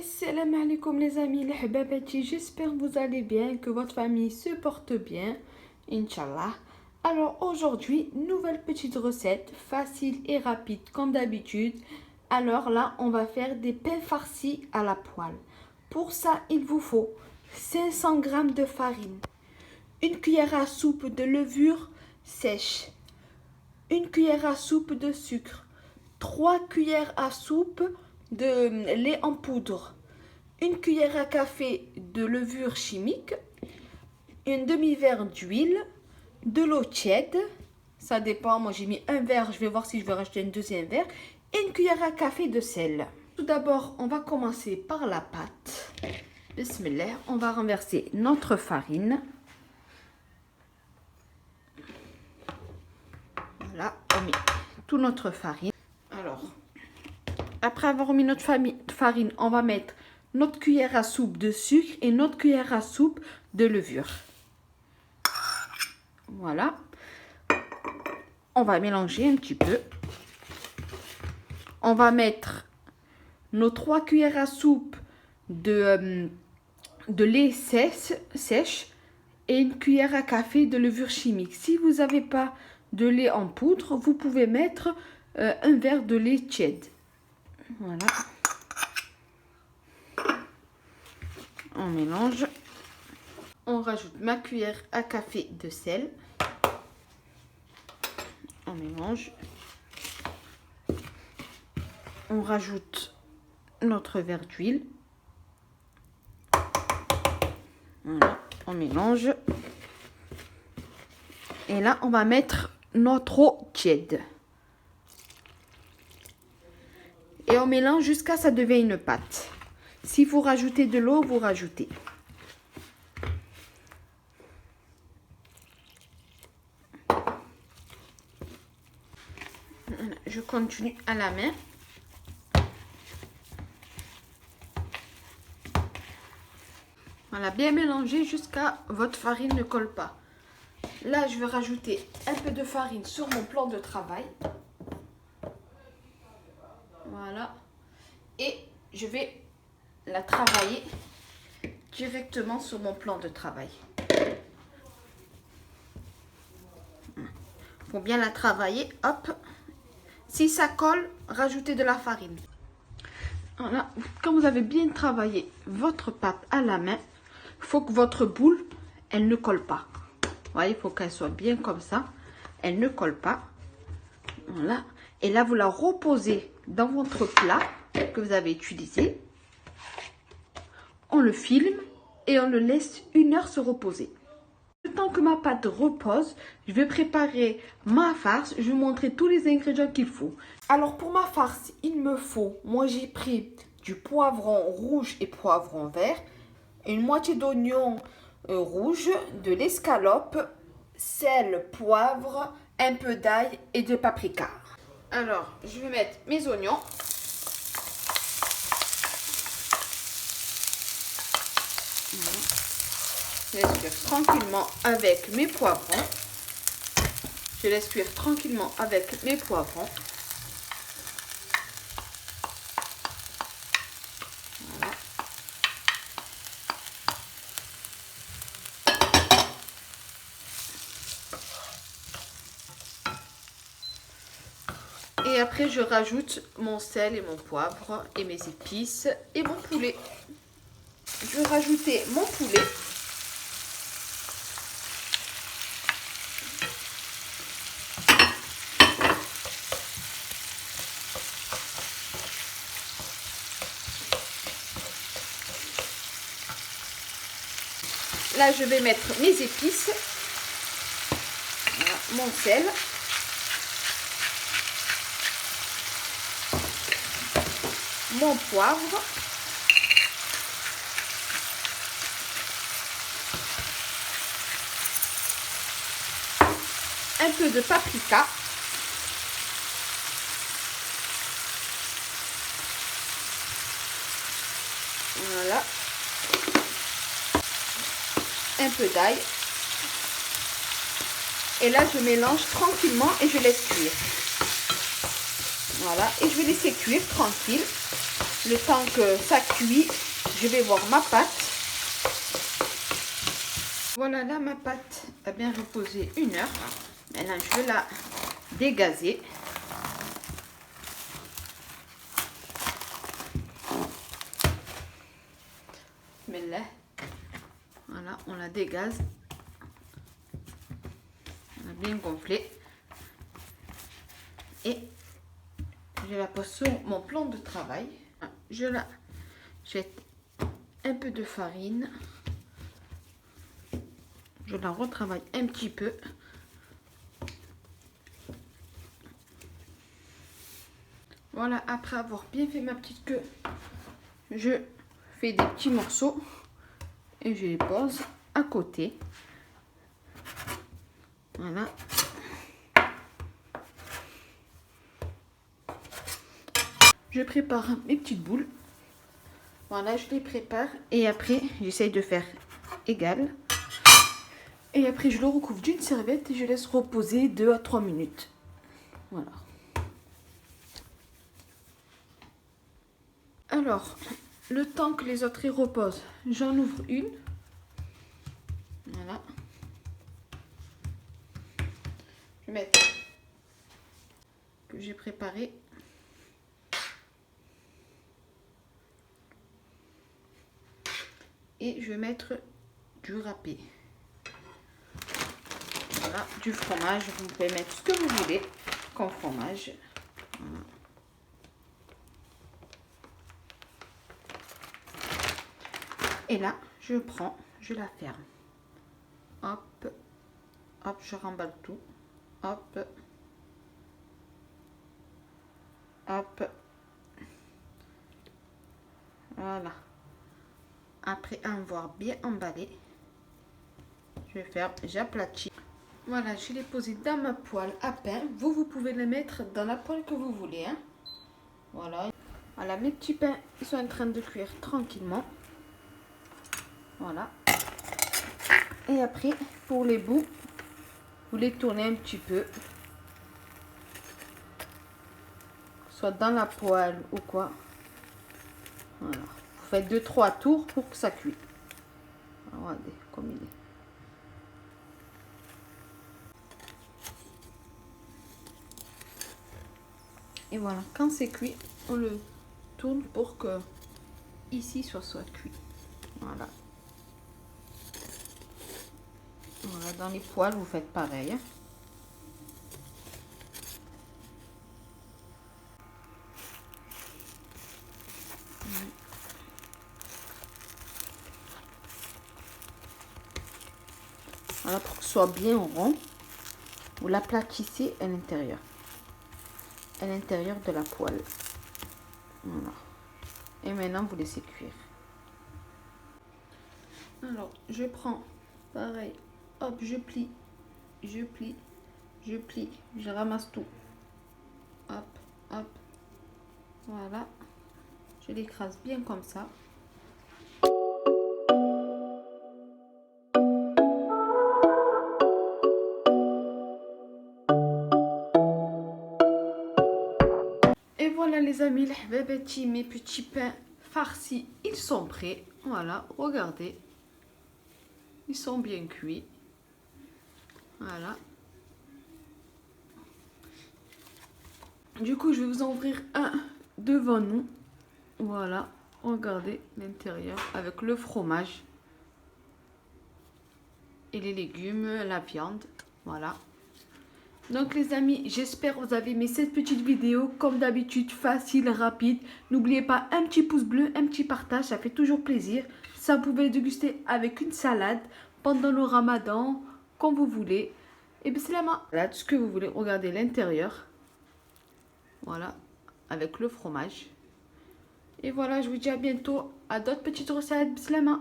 Salam alaikum les amis, les hababati, j'espère que vous allez bien, que votre famille se porte bien, Inch'Allah. Alors aujourd'hui, nouvelle petite recette, facile et rapide comme d'habitude. Alors là, on va faire des pains farcis à la poêle. Pour ça, il vous faut 500 g de farine, une cuillère à soupe de levure sèche, une cuillère à soupe de sucre, 3 cuillères à soupe de lait en poudre, une cuillère à café de levure chimique, un demi-verre d'huile, de l'eau tiède, ça dépend, moi j'ai mis un verre, je vais voir si je vais rajouter un deuxième verre, et une cuillère à café de sel. Tout d'abord, on va commencer par la pâte. Bismillah, on va renverser notre farine. Voilà, on met toute notre farine. Alors, après avoir mis notre farine, on va mettre notre cuillère à soupe de sucre et notre cuillère à soupe de levure. Voilà. On va mélanger un petit peu. On va mettre nos 3 cuillères à soupe de lait sèche et une cuillère à café de levure chimique. Si vous n'avez pas de lait en poudre, vous pouvez mettre un verre de lait tiède. Voilà. On mélange. On rajoute ma cuillère à café de sel. On mélange. On rajoute notre verre d'huile. Voilà, on mélange. Et là, on va mettre notre eau tiède. Et on mélange jusqu'à ce que ça devienne une pâte. Si vous rajoutez de l'eau, vous rajoutez. Je continue à la main. Voilà, bien mélanger jusqu'à ce que votre farine ne colle pas. Là, je vais rajouter un peu de farine sur mon plan de travail. Voilà. Et je vais la travailler directement sur mon plan de travail. Il faut bien la travailler. Hop. Si ça colle, rajoutez de la farine. Voilà. Quand vous avez bien travaillé votre pâte à la main, il faut que votre boule, elle ne colle pas. Vous voyez, il faut qu'elle soit bien comme ça. Elle ne colle pas. Voilà. Et là, vous la reposez dans votre plat que vous avez utilisé. On le filme et on le laisse 1 heure se reposer. Le temps que ma pâte repose, je vais préparer ma farce. Je vais vous montrer tous les ingrédients qu'il faut. Alors pour ma farce, il me faut, moi j'ai pris du poivron rouge et poivron vert, une moitié d'oignon rouge, de l'escalope, sel, poivre, un peu d'ail et de paprika. Alors, je vais mettre mes oignons. Je laisse cuire tranquillement avec mes poivrons. Je laisse cuire tranquillement avec mes poivrons. Voilà. Et après, je rajoute mon sel et mon poivre et mes épices et mon poulet. Je vais rajouter mon poulet. Là, je vais mettre mes épices. Voilà, mon sel. Mon poivre. Un peu de paprika. Voilà. Un peu d'ail. Et là, je mélange tranquillement et je laisse cuire. Voilà, et je vais laisser cuire tranquille. le temps que ça cuit, je vais voir ma pâte. Voilà, là ma pâte a bien reposé 1 heure. Maintenant je vais la dégazer. Mais là, voilà, on la dégaze. On a bien gonflé. Et je la pose sur mon plan de travail. Je la jette un peu de farine. Je la retravaille un petit peu. Voilà, après avoir bien fait ma petite queue, je fais des petits morceaux et je les pose à côté. Voilà. Je prépare mes petites boules. Voilà, je les prépare et après, j'essaye de faire égal. Et après, je le recouvre d'une serviette et je laisse reposer 2 à 3 minutes. Voilà. Alors, le temps que les autres y reposent, j'en ouvre une. Voilà. Je vais mettre que j'ai préparé. Et je vais mettre du râpé. Voilà, du fromage. Vous pouvez mettre ce que vous voulez comme fromage. Voilà. Et là, je prends, je la ferme. Hop, hop, je remballe tout. Hop, hop. Voilà. Après avoir bien emballé, je vais faire, j'aplatis. Voilà, je l'ai posé dans ma poêle à pain. Vous pouvez le mettre dans la poêle que vous voulez. Hein. Voilà. Voilà, mes petits pains, ils sont en train de cuire tranquillement. Voilà. Et après, pour les bouts, vous les tournez un petit peu. Soit dans la poêle ou quoi. Voilà. Vous faites 2-3 tours pour que ça cuise. Regardez comme il est. Et voilà, quand c'est cuit, on le tourne pour que ici soit cuit. Voilà. Voilà, dans les poêles, vous faites pareil. Hein. Voilà, pour que ce soit bien rond, vous l'aplatissez à l'intérieur. À l'intérieur de la poêle. Voilà. Et maintenant, vous laissez cuire. Alors, je prends, pareil, hop, je plie, je plie, je plie, je ramasse tout. Hop, hop, voilà. Je l'écrase bien comme ça. Et voilà les amis, mes petits pains farcis, ils sont prêts. Voilà, regardez. Ils sont bien cuits. Voilà. Du coup, je vais vous en ouvrir un devant nous. Voilà, regardez l'intérieur avec le fromage. Et les légumes, la viande. Voilà. Donc les amis, j'espère que vous avez aimé cette petite vidéo. Comme d'habitude, facile, rapide. N'oubliez pas un petit pouce bleu, un petit partage, ça fait toujours plaisir. Ça vous pouvez déguster avec une salade pendant le ramadan, comme vous voulez. Et bien c'est la main. Voilà, tout ce que vous voulez. Regardez l'intérieur. Voilà, avec le fromage. Et voilà, je vous dis à bientôt à d'autres petites recettes. Bislama.